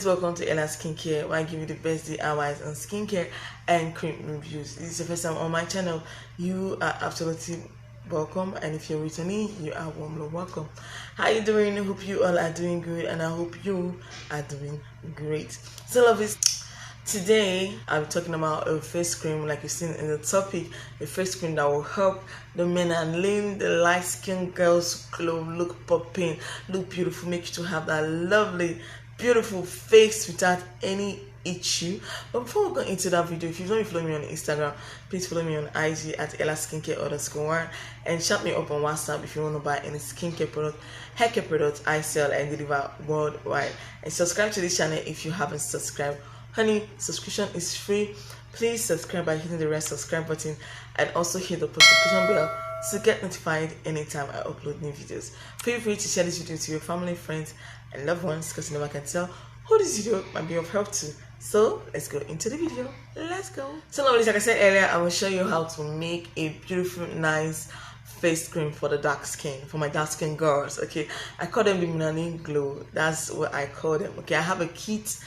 Guys, welcome to Ella Skincare, where I give you the best DIYs on skincare and cream reviews. If this is the first time on my channel, you are absolutely welcome, and if you're returning, you are warmly welcome. How you doing? I hope you all are doing good, and I hope you are doing great. So lovelies, today I'll be talking about a face cream, like you've seen in the topic, a face cream that will help the melanin, the light skin girls glow, look popping, look beautiful, make you to have that lovely beautiful face without any issue. But before we go into that video, if you don't follow me on Instagram, please follow me on IG at ellaskincare_1 and chat me up on WhatsApp if you want to buy any skincare product, hair care products I sell and deliver worldwide. And subscribe to this channel if you haven't subscribed. Honey, subscription is free. Please subscribe by hitting the red subscribe button and also hit the notification bell to get notified anytime I upload new videos. Feel free to share this video to your family, friends, and loved ones, because you never can tell who this video might be of help to. So let's go into the video. Let's go. So lovelies, like I said earlier, I will show you how to make a beautiful, nice face cream for the dark skin, for my dark skin girls. Okay, I call them the melanin glow. That's what I call them. Okay, I have a kit,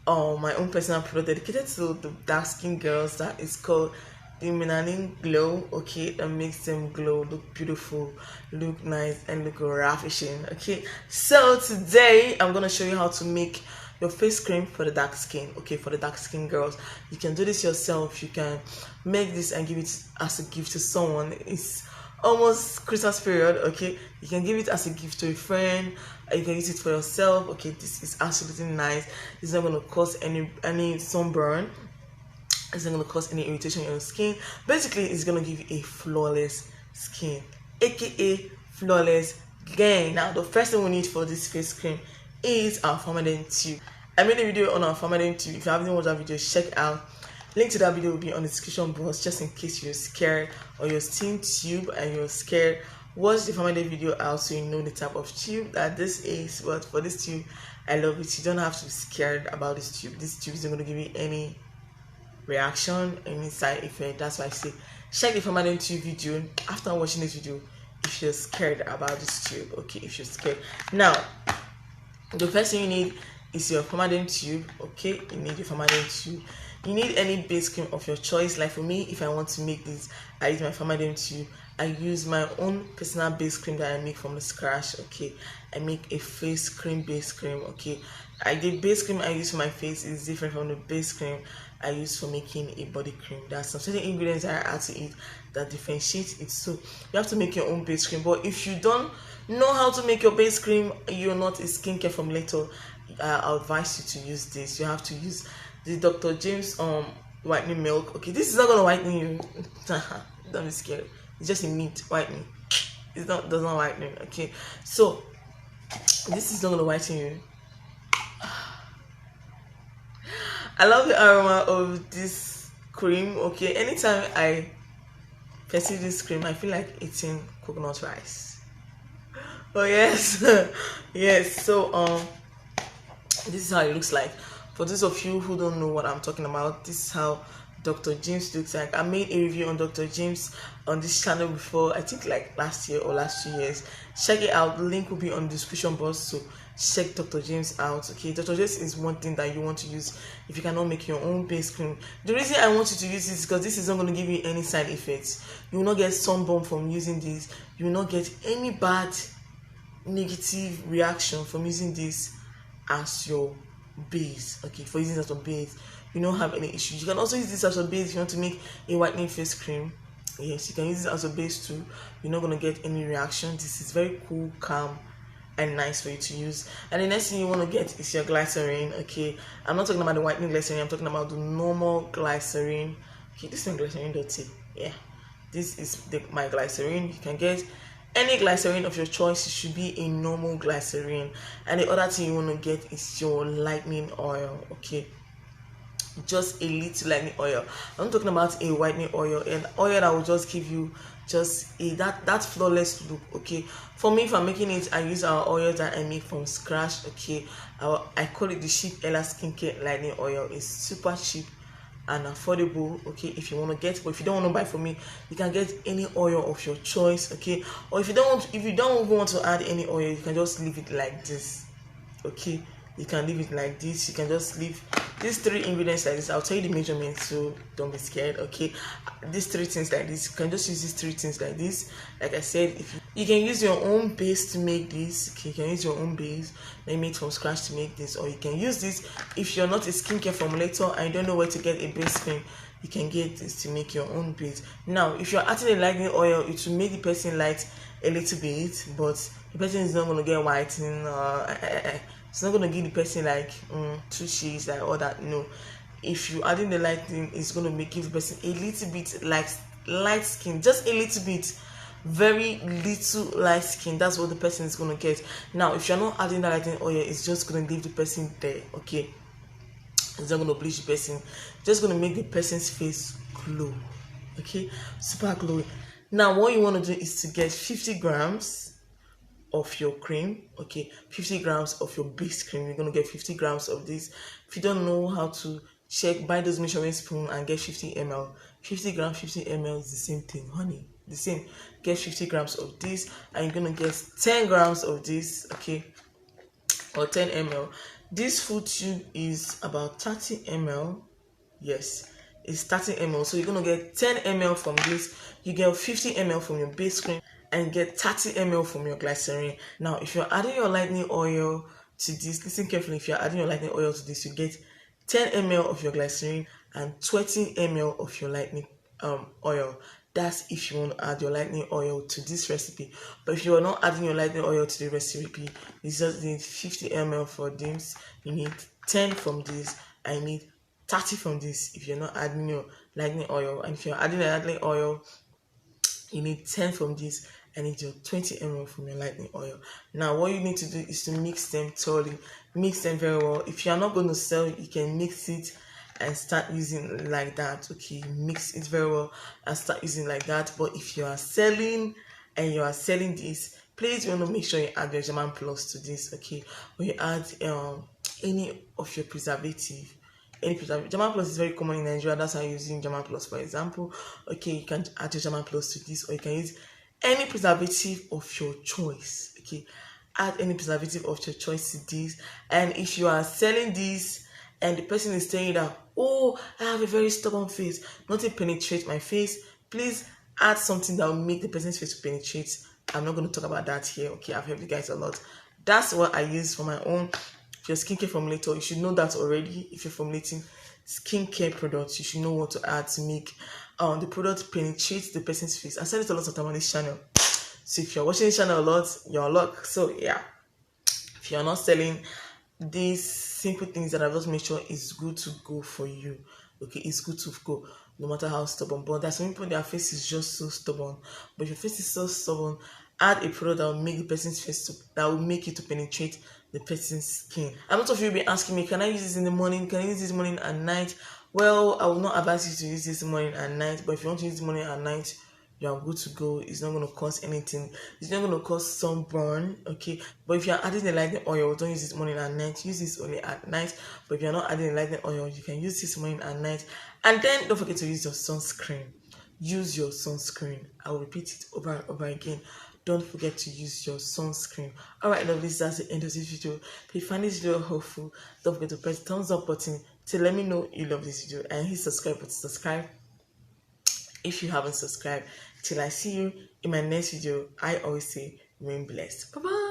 my own personal product dedicated to the dark skin girls that is called the melanin glow. Okay, that makes them glow, look beautiful, look nice, and look ravishing. Okay, so today I'm gonna show you how to make your face cream for the dark skin. Okay, for the dark skin girls, you can do this yourself. You can make this and give it as a gift to someone. It's almost Christmas period. Okay, you can give it as a gift to a friend. You can use it for yourself. Okay, this is absolutely nice. It's not gonna cause any sunburn. It's not going to cause any irritation in your skin. Basically, it's going to give you a flawless skin, aka flawless gain. Now, the first thing we need for this face cream is our Pharmaderm Tube. I made a video on our Pharmaderm Tube. If you haven't watched that video, check out. Link to that video will be on the description box, just in case you're scared or you're steam tube and you're scared. Watch the Pharmaderm video out so you know the type of tube that this is. But for this tube, I love it. You don't have to be scared about this tube. This tube isn't going to give you any reaction, any side effect. That's why I say check the Pharmaderm Tube video after watching this video if you're scared about this tube. Okay, if you're scared. Now, the first thing you need is your Pharmaderm Tube. Okay, you need your Pharmaderm Tube. You need any base cream of your choice. Like for me, if I want to make this, I use my Pharmaderm Tube. I use my own personal base cream that I make from the scratch. Okay, I make a face cream base cream. Okay, the base cream I use for my face is different from the base cream I use for making a body cream. There are some certain ingredients that I add to it that differentiate it. So you have to make your own base cream. But if you don't know how to make your base cream, you're not a skincare formulator, I advise you to use this. You have to use the Dr. James whitening milk. Okay, this is not gonna whiten you. Don't be scared. It's just a mint whitening. Does not whitening. Okay, so this is not gonna whiten you. I love the aroma of this cream. Okay, anytime I perceive this cream, I feel like eating coconut rice. Oh yes. Yes. So this is how it looks like. For those of you who don't know what I'm talking about, this is how Dr. James looks like. I made a review on Dr. James on this channel before, I think like last year or last 2 years. Check it out. The link will be on the description box, so check Dr. James out. Okay, Dr. James is one thing that you want to use if you cannot make your own base cream. The reason I want you to use this is because this is not going to give you any side effects. You will not get sunburn from using this. You will not get any bad negative reaction from using this as your base. Okay, for using this as your base, you don't have any issues. You can also use this as a base if you want to make a whitening face cream. Yes, you can use it as a base too. You're not going to get any reaction. This is very cool, calm, and nice for you to use. And the next thing you want to get is your glycerin. Okay, I'm not talking about the whitening glycerin, I'm talking about the normal glycerin. Okay, this is my glycerin dirty. Yeah, this is my glycerin. You can get any glycerin of your choice. It should be a normal glycerin. And the other thing you want to get is your lightening oil. Okay, just a little lightening oil. I'm talking about a whitening oil, an oil that will just give you just that flawless look. Okay, for me, if I'm making it, I use our oil that I make from scratch. Okay, I call it the cheap Ella Skincare lightening oil. It's super cheap and affordable. Okay, if you want to get, but if you don't want to buy from me, you can get any oil of your choice. Okay, or if you don't even want to add any oil, you can just leave it like this. Okay, you can leave it like this. You can just leave these 3 ingredients like this. I'll tell you the measurements, so don't be scared. Okay, these 3 things like this, you can just use these 3 things like this. Like I said, if you can use your own base to make this. Okay, you can use your own base, then make from scratch to make this, or you can use this if you're not a skincare formulator and you don't know where to get a base cream. You can get this to make your own base. Now, if you're adding a lightening oil, it will make the person light a little bit, but the person is not going to get whitening. It's not going to give the person like 2 shades, like all that. No, if you adding the lightening, it's going to give the person a little bit like light skin, just a little bit, very little light skin. That's what the person is going to get. Now, if you're not adding the lightening oil, it's just going to leave the person there. Okay, it's not going to bleach the person, just going to make the person's face glow. Okay, super glowy. Now what you want to do is to get 50 grams of your cream. Okay, 50 grams of your base cream. You're going to get 50 grams of this. If you don't know how to check, buy those measuring spoon and get 50 ml. 50 grams, 50 ml is the same thing, honey, the same. Get 50 grams of this, and you're going to get 10 grams of this. Okay, or 10 ml. This food tube is about 30 ml. Yes, it's 30 ml. So you're going to get 10 ml from this. You get 50 ml from your base cream and get 30 ml from your glycerin. Now, if you're adding your lightening oil to this, listen carefully. If you're adding your lightening oil to this, you get 10 ml of your glycerin and 20 ml of your lightening oil. That's if you want to add your lightening oil to this recipe. But if you are not adding your lightening oil to the recipe, you just need 50 ml for this. You need 10 from this. I need 30 from this if you're not adding your lightening oil. And if you're adding your lightening oil, you need 10 from this. I need your 20 ml from your lightening oil. Now what you need to do is to mix them thoroughly. Mix them very well. If you're not going to sell, you can mix it and start using like that. Okay, mix it very well and start using like that. But if you are selling and you are selling this, please you want to make sure you add your German Plus to this. Okay, or you add any of your preservative. German Plus is very common in Nigeria. That's how you're using German Plus, for example. Okay, you can add your German Plus to this, or you can use any preservative of your choice. Okay, add any preservative of your choice to this. And if you are selling this and the person is saying that, oh, I have a very stubborn face, nothing penetrates my face, please add something that will make the person's face to penetrate. I'm not going to talk about that here. Okay, I've helped you guys a lot. That's what I use for my own. If you're a skincare formulator, you should know that already. If you're formulating skincare products, you should know what to add to make the product penetrate the person's face. I said it a lot of time on this channel. So if you're watching this channel a lot, you're luck. So yeah, if you're not selling these simple things that I've just made sure is good to go for you. Okay, it's good to go no matter how stubborn. But there's some people, their face is just so stubborn. But if your face is so stubborn, add a product that will make the person's face that will make it to penetrate the person's skin. A lot of you will be asking me, can I use this in the morning? Can I use this morning and night? Well, I will not advise you to use this morning and night, but if you want to use this morning and night, you are good to go. It's not going to cause anything. It's not going to cause sunburn. Okay, but if you're adding the lightening oil, don't use this morning and night. Use this only at night. But if you're not adding the lightening oil, you can use this morning and night. And then don't forget to use your sunscreen. Use your sunscreen. I will repeat it over and over again. Don't forget to use your sunscreen. Alright, lovelies, that's the end of this video. If you find this video helpful, don't forget to press the thumbs up button to let me know you love this video, and hit subscribe button to subscribe if you haven't subscribed. Till I see you in my next video, I always say remain blessed. Bye bye.